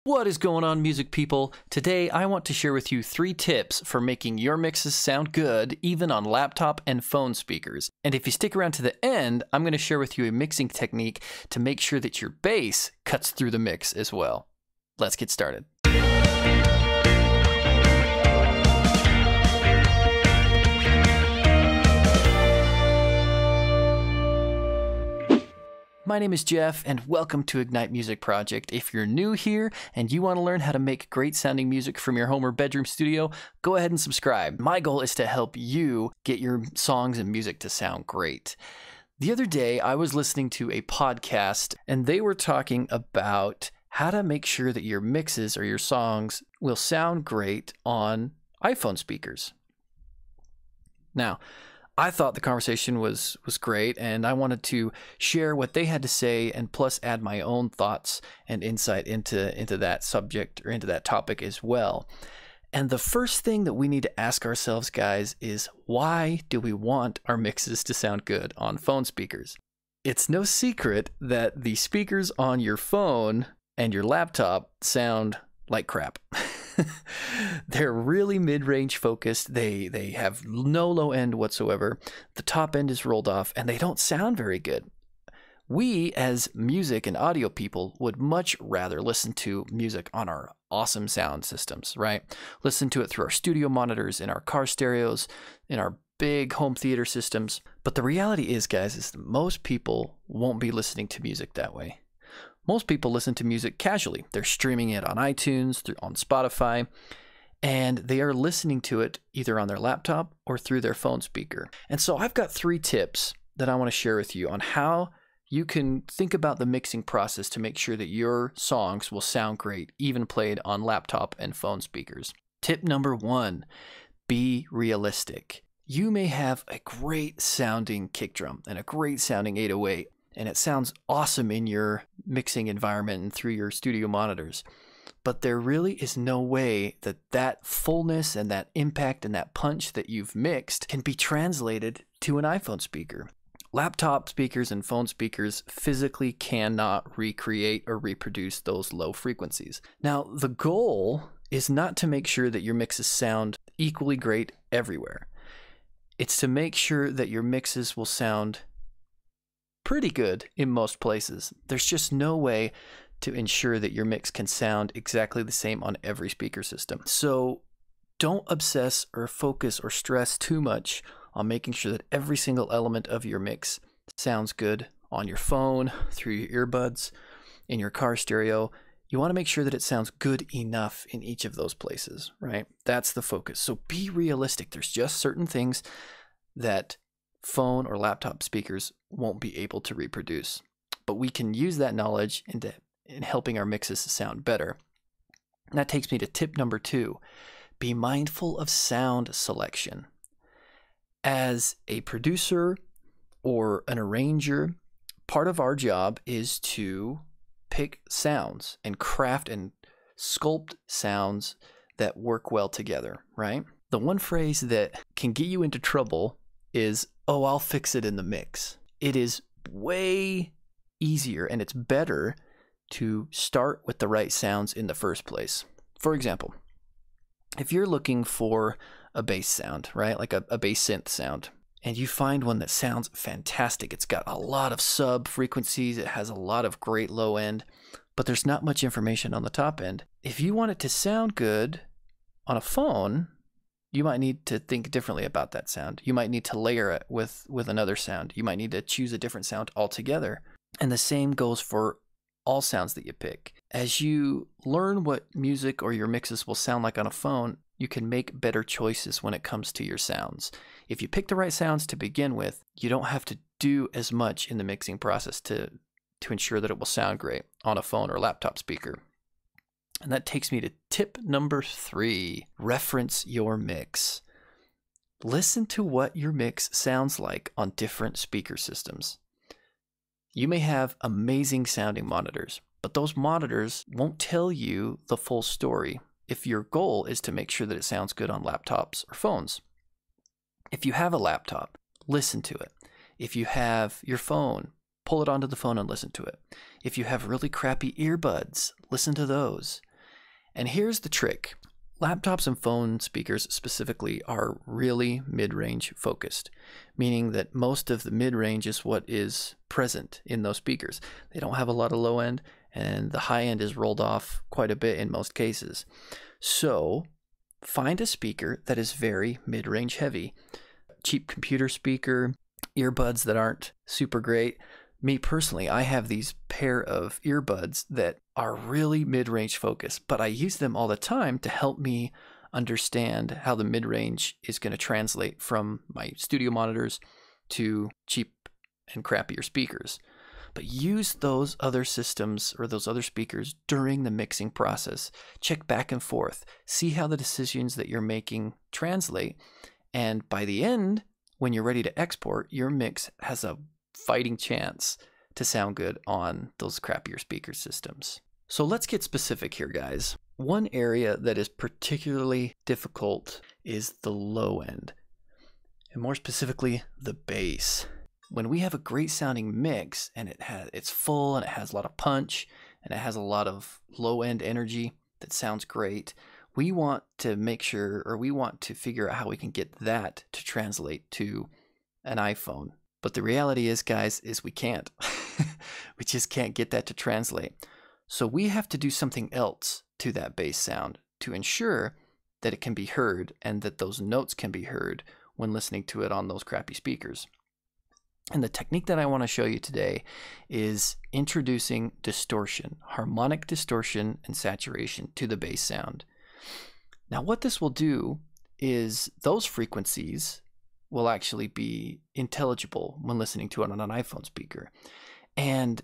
What is going on, music people? Today I want to share with you 3 tips for making your mixes sound good even on laptop and phone speakers. And if you stick around to the end, I'm going to share with you a mixing technique to make sure that your bass cuts through the mix as well. Let's get started. My name is Jeff, and welcome to Ignite Music Project. If you're new here and you want to learn how to make great sounding music from your home or bedroom studio, go ahead and subscribe. My goal is to help you get your songs and music to sound great. The other day, I was listening to a podcast, and they were talking about how to make sure that your mixes or your songs will sound great on iPhone speakers. Now, I thought the conversation was great, and I wanted to share what they had to say and plus add my own thoughts and insight into that subject or into that topic as well. And the first thing that we need to ask ourselves, guys, is why do we want our mixes to sound good on phone speakers? It's no secret that the speakers on your phone and your laptop sound like crap. They're really mid-range focused. They have no low end whatsoever. The top end is rolled off, and they don't sound very good. We, as music and audio people, would much rather listen to music on our awesome sound systems, right? Listen to it through our studio monitors, in our car stereos, in our big home theater systems. But the reality is, guys, is that most people won't be listening to music that way. Most people listen to music casually. They're streaming it on iTunes, on Spotify, and they are listening to it either on their laptop or through their phone speaker. And so I've got 3 tips that I want to share with you on how you can think about the mixing process to make sure that your songs will sound great, even played on laptop and phone speakers. Tip number 1, be realistic. You may have a great sounding kick drum and a great sounding 808, and it sounds awesome in your mixing environment and through your studio monitors. But there really is no way that that fullness and that impact and that punch that you've mixed can be translated to an iPhone speaker. Laptop speakers and phone speakers physically cannot recreate or reproduce those low frequencies. Now, the goal is not to make sure that your mixes sound equally great everywhere. It's to make sure that your mixes will sound pretty good in most places. There's just no way to ensure that your mix can sound exactly the same on every speaker system. So don't obsess or focus or stress too much on making sure that every single element of your mix sounds good on your phone, through your earbuds, in your car stereo. You want to make sure that it sounds good enough in each of those places, right? That's the focus. So be realistic. There's just certain things that phone or laptop speakers won't be able to reproduce, but we can use that knowledge in helping our mixes sound better. And that takes me to tip number 2, be mindful of sound selection. As a producer or an arranger, part of our job is to pick sounds and craft and sculpt sounds that work well together, right? The one phrase that can get you into trouble is, "Oh, I'll fix it in the mix." It is way easier and it's better to start with the right sounds in the first place. For example, if you're looking for a bass sound, right, like a bass synth sound, and you find one that sounds fantastic, it's got a lot of sub frequencies, it has a lot of great low end, but there's not much information on the top end. If you want it to sound good on a phone, you might need to think differently about that sound. You might need to layer it with another sound. You might need to choose a different sound altogether. And the same goes for all sounds that you pick. As you learn what music or your mixes will sound like on a phone, you can make better choices when it comes to your sounds. If you pick the right sounds to begin with, you don't have to do as much in the mixing process to ensure that it will sound great on a phone or laptop speaker. And that takes me to tip number 3, reference your mix. Listen to what your mix sounds like on different speaker systems. You may have amazing sounding monitors, but those monitors won't tell you the full story if your goal is to make sure that it sounds good on laptops or phones. If you have a laptop, listen to it. If you have your phone, pull it onto the phone and listen to it. If you have really crappy earbuds, listen to those. And here's the trick. Laptops and phone speakers specifically are really mid-range focused, meaning that most of the mid-range is what is present in those speakers. They don't have a lot of low end, and the high end is rolled off quite a bit in most cases. So find a speaker that is very mid-range heavy. Cheap computer speaker, earbuds that aren't super great. Me personally, I have these pair of earbuds that are really mid-range focused, but I use them all the time to help me understand how the mid-range is going to translate from my studio monitors to cheap and crappier speakers. But use those other systems or those other speakers during the mixing process. Check back and forth. See how the decisions that you're making translate. And by the end, when you're ready to export, your mix has a fighting chance to sound good on those crappier speaker systems. So let's get specific here, guys. One area that is particularly difficult is the low end, and more specifically, the bass. When we have a great sounding mix and it's full and it has a lot of punch and it has a lot of low end energy that sounds great, we want to make sure, or we want to figure out how we can get that to translate to an iPhone. But the reality is, guys, is we can't. We just can't get that to translate. So we have to do something else to that bass sound to ensure that it can be heard and that those notes can be heard when listening to it on those crappy speakers. And the technique that I want to show you today is introducing distortion, harmonic distortion and saturation to the bass sound. Now, what this will do is those frequencies will actually be intelligible when listening to it on an iPhone speaker. And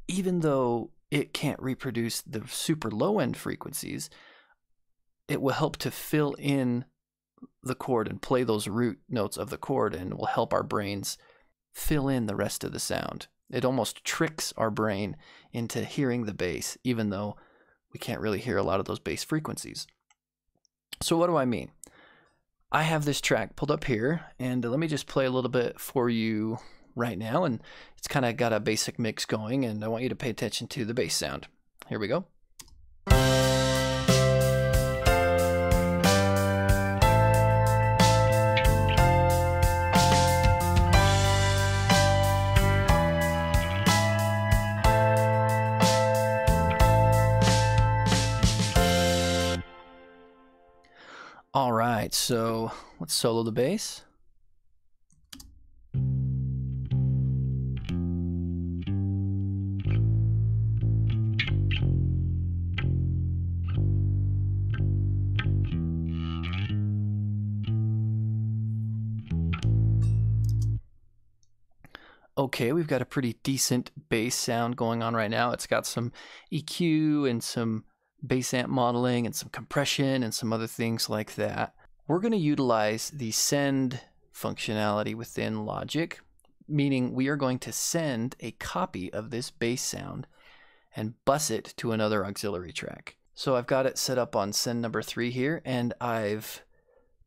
even though it can't reproduce the super low end frequencies, it will help to fill in the chord and play those root notes of the chord, and will help our brains fill in the rest of the sound. It almost tricks our brain into hearing the bass, even though we can't really hear a lot of those bass frequencies. So what do I mean? I have this track pulled up here, and let me just play a little bit for you right now, and it's kind of got a basic mix going, and I want you to pay attention to the bass sound. Here we go. All right, so let's solo the bass. Okay, we've got a pretty decent bass sound going on right now. It's got some EQ and some bass amp modeling and some compression and some other things like that. We're going to utilize the send functionality within Logic, meaning we are going to send a copy of this bass sound and bus it to another auxiliary track. So I've got it set up on send number 3 here, and I've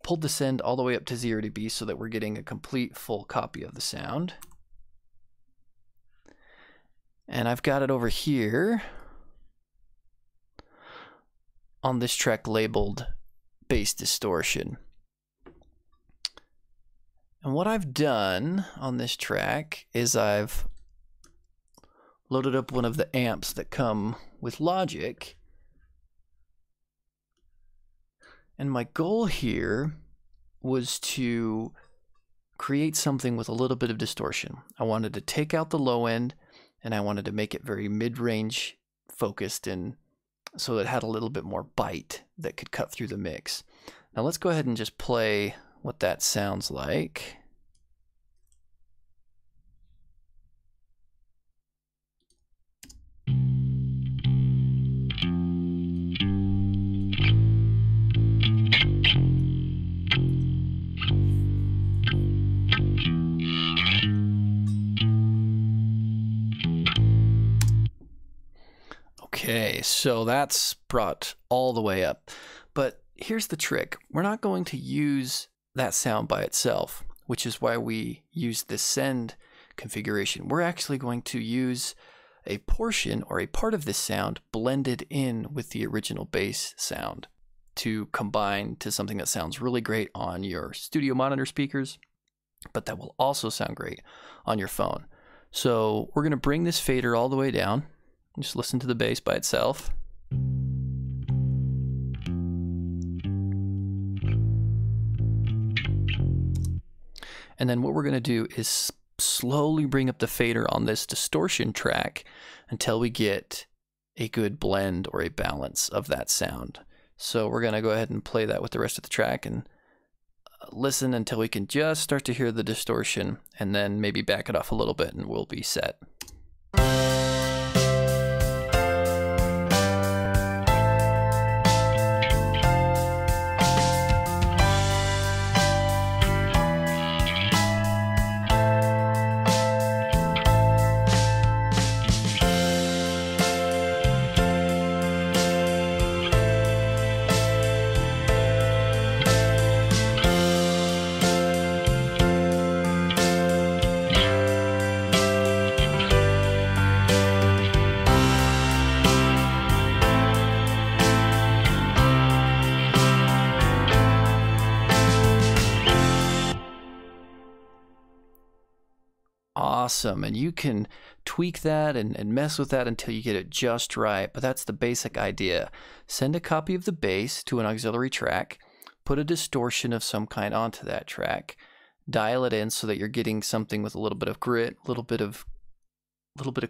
pulled the send all the way up to 0 dB so that we're getting a complete full copy of the sound. And I've got it over here on this track labeled bass distortion. And what I've done on this track is I've loaded up one of the amps that come with Logic. And my goal here was to create something with a little bit of distortion. I wanted to take out the low end, and I wanted to make it very mid-range focused, and so it had a little bit more bite that could cut through the mix. Now let's go ahead and just play what that sounds like. Okay, so that's brought all the way up. But here's the trick. We're not going to use that sound by itself, which is why we use the send configuration. We're actually going to use a portion or a part of this sound blended in with the original bass sound to combine to something that sounds really great on your studio monitor speakers, but that will also sound great on your phone. So we're going to bring this fader all the way down. Just listen to the bass by itself. And then what we're going to do is slowly bring up the fader on this distortion track until we get a good blend or a balance of that sound. So we're going to go ahead and play that with the rest of the track and listen until we can just start to hear the distortion, and then maybe back it off a little bit and we'll be set. Awesome. And you can tweak that and mess with that until you get it just right. But that's the basic idea. Send a copy of the bass to an auxiliary track, put a distortion of some kind onto that track, dial it in so that you're getting something with a little bit of grit, a little bit of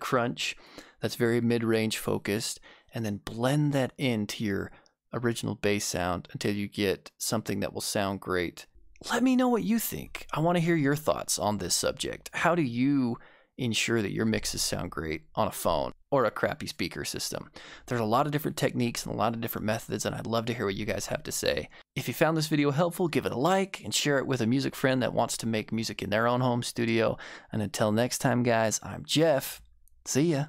crunch that's very mid-range focused, and then blend that into your original bass sound until you get something that will sound great. Let me know what you think. I want to hear your thoughts on this subject. How do you ensure that your mixes sound great on a phone or a crappy speaker system? There's a lot of different techniques and a lot of different methods, and I'd love to hear what you guys have to say. If you found this video helpful, give it a like and share it with a music friend that wants to make music in their own home studio. And until next time, guys, I'm Jeff. See ya.